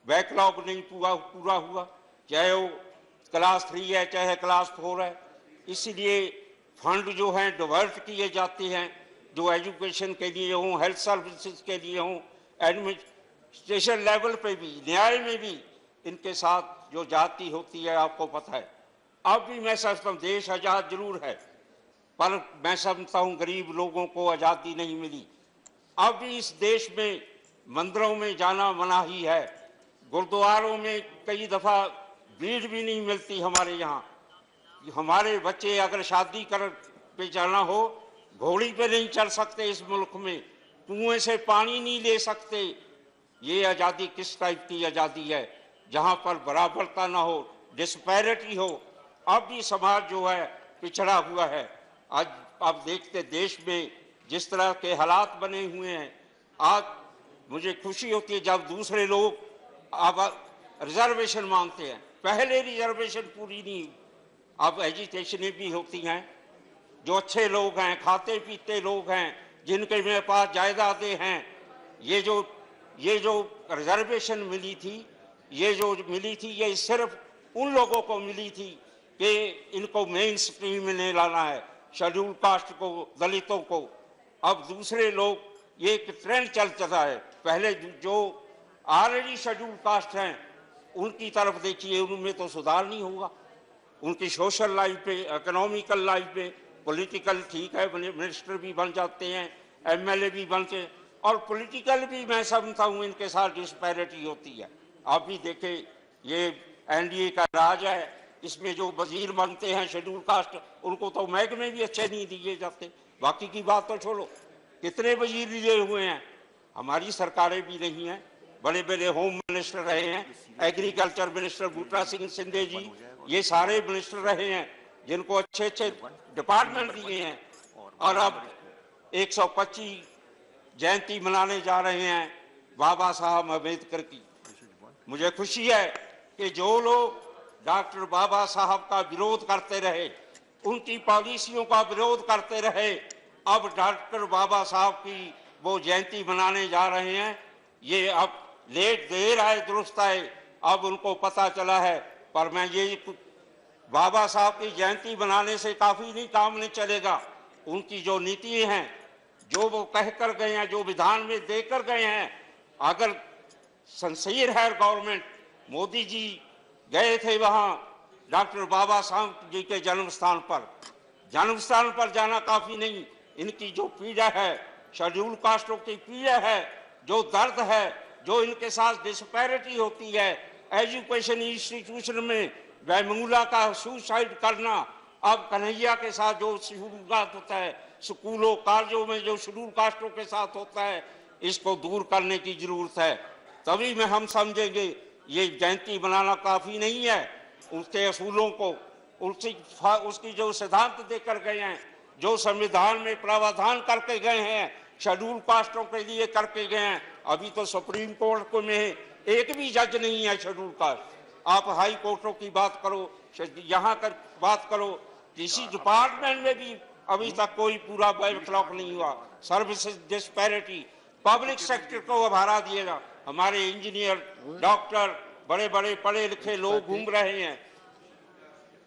बैकलॉग नहीं पूरा हुआ, चाहे वो क्लास 3 है चाहे क्लास 4 है। इसलिए फंड जो हैं डिवर्ट किए जाते हैं, जो एजुकेशन के लिए हों, हेल्थ सर्विसेज के लिए हों, एडमिनिस्ट्रेशन लेवल पे भी, न्याय में भी इनके साथ जो जाति होती है आपको पता है। अब भी मैं समझता हूँ देश आज़ाद जरूर है, पर मैं समझता हूँ गरीब लोगों को आज़ादी नहीं मिली। अब भी इस देश में मंदिरों में जाना मनाही है, गुरुद्वारों में कई दफ़ा भीड़ भी नहीं मिलती हमारे यहाँ। हमारे बच्चे अगर शादी पे जाना हो, घोड़ी पे नहीं चढ़ सकते इस मुल्क में, कुएं से पानी नहीं ले सकते। ये आज़ादी किस टाइप की आज़ादी है, जहाँ पर बराबरता ना हो, डिस्पैरिटी हो। अब भी समाज जो है पिछड़ा हुआ है। आज आप देखते देश में जिस तरह के हालात बने हुए हैं, आज मुझे खुशी होती है जब दूसरे लोग अब रिजर्वेशन मांगते हैं। पहले रिजर्वेशन पूरी नहीं, अब एजिटेशनें भी होती हैं। जो अच्छे लोग हैं, खाते पीते लोग हैं, जिनके मेरे पास जायदादें हैं, ये जो रिजर्वेशन मिली थी, ये सिर्फ उन लोगों को मिली थी कि इनको मेन स्ट्रीम में नहीं लाना है, शेड्यूल कास्ट को, दलितों को। अब दूसरे लोग, ये एक ट्रेंड चल चला है। पहले जो ऑलरेडी शेड्यूल कास्ट हैं उनकी तरफ देखिए, उनमें तो सुधार नहीं होगा। उनकी सोशल लाइफ पे, इकोनॉमिकल लाइफ पे, पॉलिटिकल ठीक है, मिनिस्टर भी बन जाते हैं, एमएलए भी बनते, और पॉलिटिकल भी मैं समझता हूँ इनके साथ डिस्पैरिटी होती है। आप भी देखें, ये एनडीए का राज है, इसमें जो वजीर बनते हैं शेड्यूल कास्ट, उनको तो महकमे भी अच्छे नहीं दिए जाते। बाकी की बात तो छोड़ो, कितने वजीर लिए हुए हैं, हमारी सरकारें भी नहीं हैं। बड़े बड़े होम मिनिस्टर रहे हैं, एग्रीकल्चर मिनिस्टर बूटा सिंह सिंधे जी, ये सारे मिनिस्टर रहे हैं जिनको अच्छे अच्छे डिपार्टमेंट दिए हैं। और अब 125 जयंती मनाने जा रहे हैं बाबा साहब अम्बेडकर की। मुझे खुशी है कि जो लोग डॉक्टर बाबा साहब का विरोध करते रहे, उनकी पॉलिसियों का विरोध करते रहे, अब डॉक्टर बाबा साहब की वो जयंती मनाने जा रहे हैं। ये अब लेट देर आए दुरुस्त आए, अब उनको पता चला है। पर मैं ये बाबा साहब की जयंती बनाने से काफ़ी नहीं काम नहीं चलेगा। उनकी जो नीतियाँ हैं, जो वो कह कर गए हैं, जो विधान में देकर गए हैं, अगर सिंसियर है गवर्नमेंट, मोदी जी गए थे वहाँ डॉक्टर बाबा साहब जी के जन्म स्थान पर जाना काफ़ी नहीं। इनकी जो पीड़ा है, शेड्यूल कास्टों की पीड़ा है, जो दर्द है, जो इनके साथ डिस्पैरिटी होती है, एजुकेशन इंस्टीट्यूशन में बैमूला का सुसाइड करना, अब कन्हैया के साथ जो शुरुआत होता है, स्कूलों कॉलेजों में जो शेड्यूल कास्टों के साथ होता है, इसको दूर करने की जरूरत है। तभी में हम समझेंगे ये जयंती बनाना काफी नहीं है। उसके असूलों को उसकी जो सिद्धांत देकर गए हैं, जो संविधान में प्रावधान करके गए हैं, शेड्यूल कास्टों के लिए करके गए हैं। अभी तो सुप्रीम कोर्ट को में एक भी जज नहीं है शेड्यूल कास्ट। आप हाई कोर्टों की बात करो, यहाँ कर बात करो, किसी डिपार्टमेंट में भी अभी तक कोई पूरा बैकलॉग नहीं हुआ। सर्विसेज डिस्पैरिटी, पब्लिक सेक्टर को बढ़ा दिएगा। हमारे इंजीनियर, डॉक्टर, बड़े बड़े पढ़े लिखे लोग घूम रहे हैं,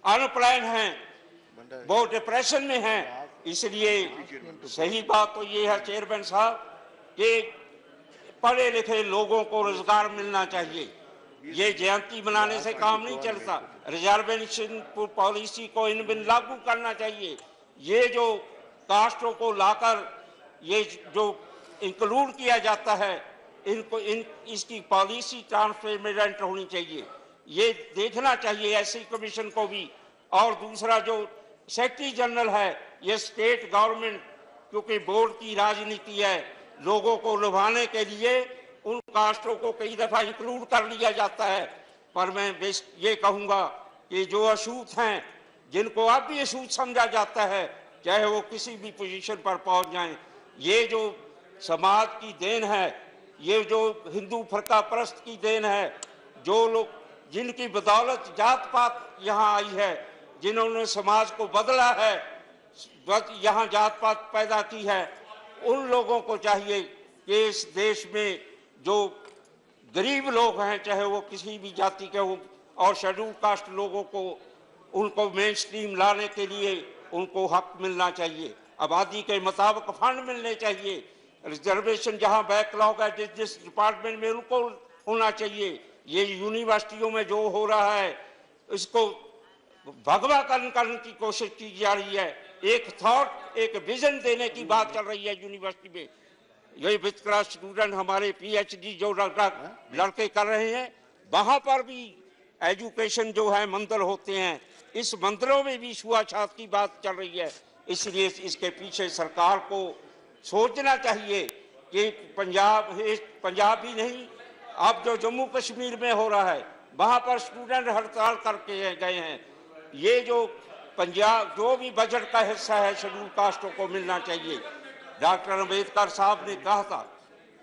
अनएम्प्लॉयड हैं, वो डिप्रेशन में हैं। इसलिए सही बात तो ये है चेयरमैन साहब कि पढ़े लिखे लोगों को रोजगार मिलना चाहिए। ये जयंती मनाने से काम नहीं चलता। रिजर्वेशन पॉलिसी को इन बिन लागू करना चाहिए। ये जो कास्टों को लाकर ये जो इंक्लूड किया जाता है, इनको इसकी पॉलिसी ट्रांसपेरेंट होनी चाहिए। ये देखना चाहिए ऐसी कमीशन को भी। और दूसरा जो सेक्रेटरी जनरल है, ये स्टेट गवर्नमेंट, क्योंकि बोर्ड की राजनीति है, लोगों को लुभाने के लिए उन कास्टों को कई दफा इंक्लूड कर लिया जाता है। पर मैं ये कहूंगा कि जो अछूत हैं, जिनको अब भी अछूत समझा जाता है, चाहे वो किसी भी पोजीशन पर पहुंच जाएं, ये जो समाज की देन है, ये जो हिंदू फरका परस्त की देन है, जो लोग जिनकी बदौलत जात पात यहाँ आई है, जिन्होंने समाज को बदला है, यहाँ जात पात पैदा की है, उन लोगों को चाहिए कि इस देश में जो गरीब लोग हैं, चाहे वो किसी भी जाति के हो, और शेड्यूल कास्ट लोगों को, उनको मेन स्ट्रीम लाने के लिए उनको हक मिलना चाहिए। आबादी के मुताबिक फंड मिलने चाहिए। रिजर्वेशन जहां बैकलॉग है जिस डिपार्टमेंट में, उनको होना चाहिए। ये यूनिवर्सिटियों में जो हो रहा है, इसको भगवाकरण करने की कोशिश की जा रही है। एक थॉट, एक विजन देने की बात चल रही है यूनिवर्सिटी में। ये विद क्लास स्टूडेंट हमारे पीएचडी जो लड़के कर रहे हैं, वहां पर भी एजुकेशन जो है मंदिर होते हैं, इस मंदिरों में भी छुआछूत की बात चल रही है। इसलिए इसके पीछे सरकार को सोचना चाहिए कि पंजाब ही नहीं, अब जो जम्मू कश्मीर में हो रहा है, वहां पर स्टूडेंट हड़ताल करके गए हैं। ये जो पंजाब जो भी बजट का हिस्सा है शेड्यूल कास्टों को मिलना चाहिए। डॉक्टर अम्बेडकर साहब ने कहा था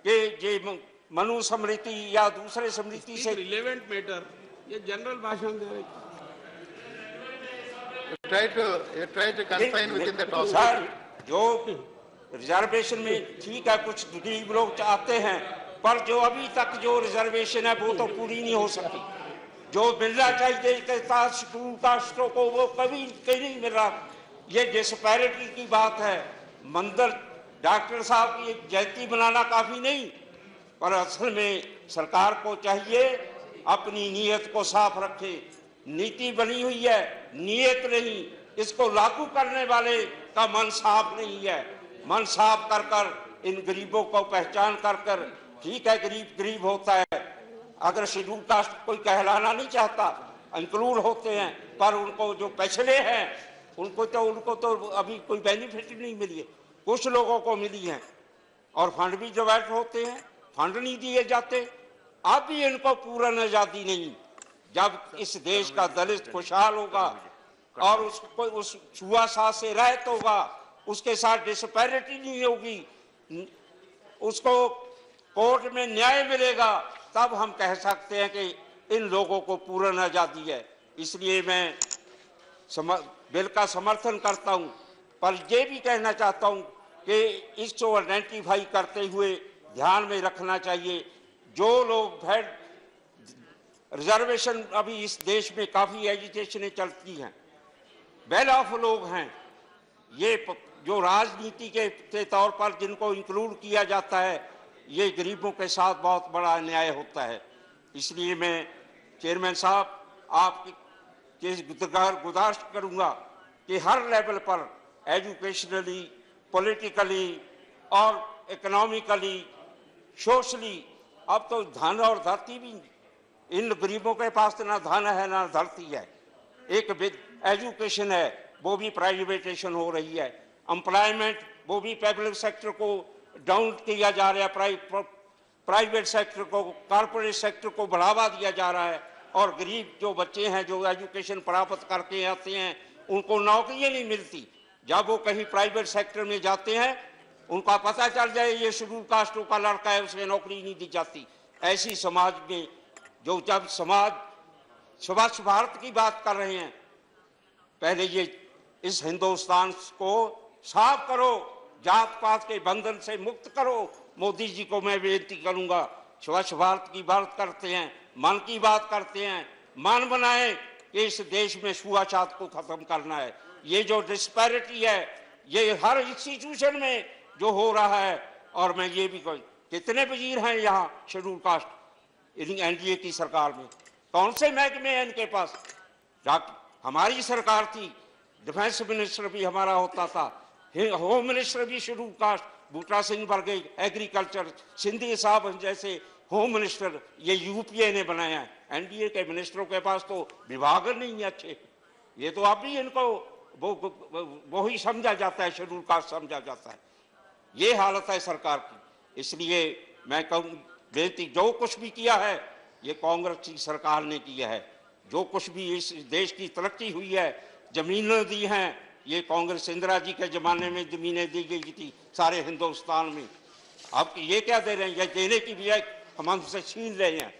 कि ये मनु स्मृति या दूसरे स्मृति से
रिलेवेंट मैटर, ये जनरल भाषण दे रहे।
सर, जो रिजर्वेशन में ठीक है, कुछ गरीब लोग चाहते हैं, पर जो अभी तक जो रिजर्वेशन है वो तो पूरी नहीं हो सकी। जो मिलना चाहिए शेड्यूल कास्टों को, वो कभी नहीं मिल रहा। ये डिस्पैरिटी की बात है। मंदिर डॉक्टर साहब की जयंती बनाना काफी नहीं, पर असल में सरकार को चाहिए अपनी नीयत को साफ रखे। नीति बनी हुई है, नीयत नहीं, इसको लागू करने वाले का मन साफ नहीं है। मन साफ कर कर इन गरीबों को पहचान कर कर, ठीक है गरीब गरीब होता है, अगर शेड्यूल कास्ट कोई कहलाना नहीं चाहता, इंक्लूड होते हैं, पर उनको जो पिछले हैं उनको तो अभी कोई बेनिफिट नहीं मिली है। कुछ लोगों को मिली है, और फंड भी डिवाइड होते हैं, फंड नहीं दिए जाते। अब भी इनको पूर्ण आजादी नहीं। जब इस देश का दलित खुशहाल होगा और उसको उस छुआछूत से रहित होगा, उसके साथ डिस्पैरिटी नहीं होगी, उसको कोर्ट में न्याय मिलेगा, तब हम कह सकते हैं कि इन लोगों को पूर्ण आजादी है। इसलिए मैं बिल का समर्थन करता हूं, पर यह भी कहना चाहता हूं कि इसको आइडेंटिफाई करते हुए ध्यान में रखना चाहिए जो लोग रिजर्वेशन, अभी इस देश में काफी एजुकेशनें चलती हैं, वेल ऑफ लोग हैं, ये जो राजनीति के तौर पर जिनको इंक्लूड किया जाता है, ये गरीबों के साथ बहुत बड़ा अन्याय होता है। इसलिए मैं चेयरमैन साहब आपकी गुजारिश करूंगा कि हर लेवल पर एजुकेशनली, पॉलिटिकली और इकोनॉमिकली, सोशली, अब तो धन और धरती भी इन गरीबों के पास तो ना धन है ना धरती है। एक एजुकेशन है वो भी प्राइवेटाइजेशन हो रही है, एम्प्लॉयमेंट वो भी पब्लिक सेक्टर को डाउन किया जा रहा है, प्राइवेट सेक्टर को, कॉर्पोरेट सेक्टर को बढ़ावा दिया जा रहा है, और गरीब जो बच्चे हैं जो एजुकेशन प्राप्त करके आते हैं उनको नौकरियां नहीं मिलती। जब वो कहीं प्राइवेट सेक्टर में जाते हैं उनका पता चल जाए ये शेड्यूल कास्टों का लड़का है, उसे नौकरी नहीं दी जाती। ऐसी समाज में जो जब समाज स्वच्छ भारत की बात कर रहे हैं, पहले ये इस हिंदुस्तान को साफ करो, जात पात के बंधन से मुक्त करो। मोदी जी को मैं बेनती करूंगा, स्वच्छ भारत की बात करते हैं, मन की बात करते हैं, मन बनाएं कि इस देश में छुआछूत को खत्म करना है। ये जो डिस्पैरिटी है ये हर इंस्टीट्यूशन में जो हो रहा है, और मैं ये भी कहूँ कितने वजीर हैं यहाँ शेड्यूल कास्ट एनडीए की सरकार में, कौन से महकमे हैं इनके पास? हमारी सरकार थी, डिफेंस मिनिस्टर भी हमारा होता था, होम मिनिस्टर भी शेड्यूल कास्ट, बूटा सिंह वर्गे एग्रीकल्चर, सिंधी साहब जैसे होम मिनिस्टर ये यूपीए ने बनाया है। एनडीए के मिनिस्टरों के पास तो विभाग नहीं है अच्छे। ये तो अभी इनको वो ही समझा जाता है, शेड्यूल कास्ट समझा जाता है। ये हालत है सरकार की। इसलिए मैं कहूँ बेनती, जो कुछ भी किया है ये कांग्रेस की सरकार ने किया है। जो कुछ भी इस देश की तरक्की हुई है, जमीनें दी हैं, ये कांग्रेस इंदिरा जी के जमाने में जमीनें दी गई थी सारे हिंदुस्तान में। अब ये क्या दे रहे हैं? ये देने की बजाय हम हमसे छीन रहे हैं।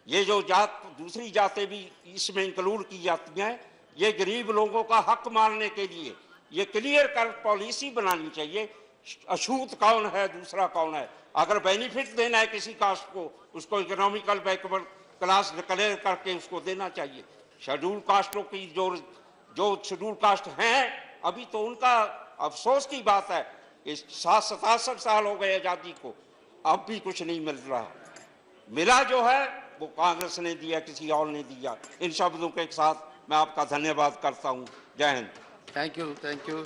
ये जो जात दूसरी जातें भी इसमें इंक्लूड की जाती हैं, ये गरीब लोगों का हक मारने के लिए ये क्लियर कर पॉलिसी बनानी चाहिए। अछूत कौन है, दूसरा कौन है। अगर बेनिफिट देना है किसी कास्ट को, उसको इकोनॉमिकल बैकवर्ड क्लास डिक्लेयर करके उसको देना चाहिए। शेड्यूल कास्टों की जो शेड्यूल कास्ट हैं अभी तो उनका अफसोस की बात है, इस 67 साल हो गए आजादी को, अब भी कुछ नहीं मिल रहा। मिला जो है वो कांग्रेस ने दिया, किसी और ने दिया। इन शब्दों के साथ मैं आपका धन्यवाद करता हूं। जय हिंद।
Thank you.